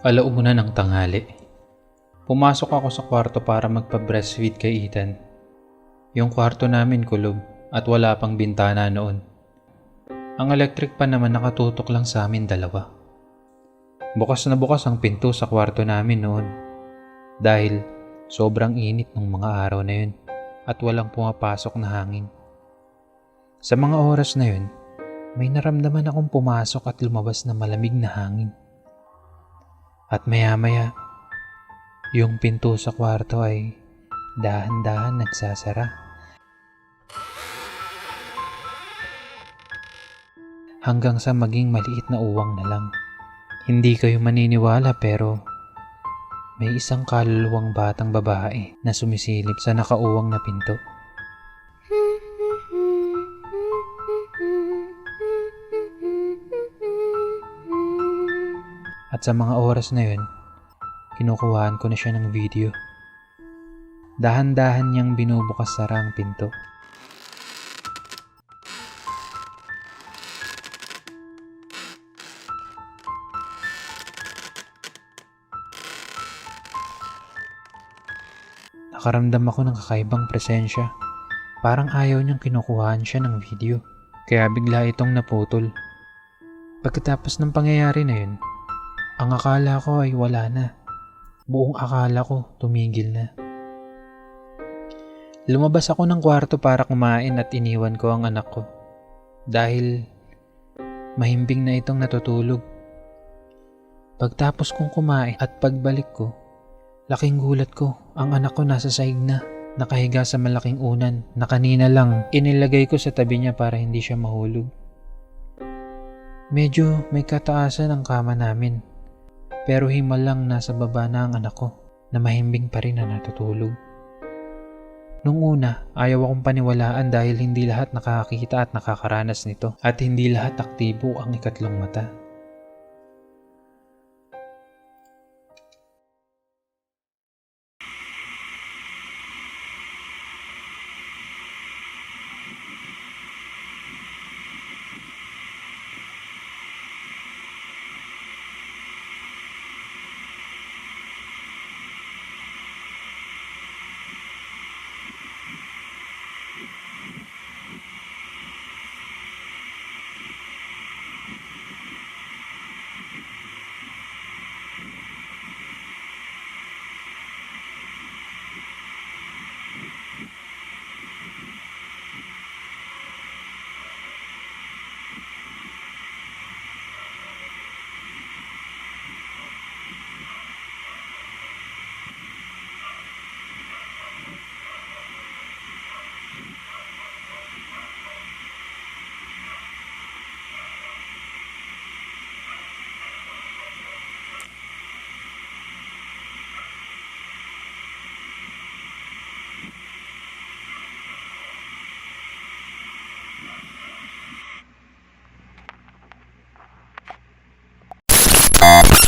Alauna ng tanghali. Pumasok ako sa kwarto para magpa-breastfeed kay Ethan. Yung kwarto namin kulob at wala pang bintana noon. Ang electric pa naman nakatutok lang sa amin dalawa. Bukas na bukas ang pinto sa kwarto namin noon dahil sobrang init ng mga araw na yun at walang pumapasok na hangin. Sa mga oras na yun, may naramdaman akong pumasok at lumabas na malamig na hangin. At maya-maya, yung pinto sa kwarto ay dahan-dahan nagsasara. Hanggang sa maging maliit na uwang na lang. Hindi kayo maniniwala pero may isang kaluluwang batang babae na sumisilip sa nakauwang na pinto. At sa mga oras na yun, kinukuhaan ko na siya ng video. Dahan-dahan niyang binubukas sara ang pinto. Nakaramdam ako ng kakaibang presensya. Parang ayaw niyang kinukuhaan siya ng video. Kaya bigla itong naputol. Pagkatapos ng pangyayari na yun, ang akala ko ay wala na. Buong akala ko tumigil na. Lumabas ako ng kwarto para kumain at iniwan ko ang anak ko. Dahil mahimbing na itong natutulog. Pagtapos kong kumain at pagbalik ko, laking gulat ko, ang anak ko nasa sahig na. Nakahiga sa malaking unan na kanina lang inilagay ko sa tabi niya para hindi siya mahulog. Medyo may kataasan ang kama namin. Pero himal lang nasa baba na ang anak ko na mahimbing pa rin na natutulog. Nung una, ayaw akong paniwalaan dahil hindi lahat nakakakita at nakakaranas nito at hindi lahat aktibo ang ikatlong mata.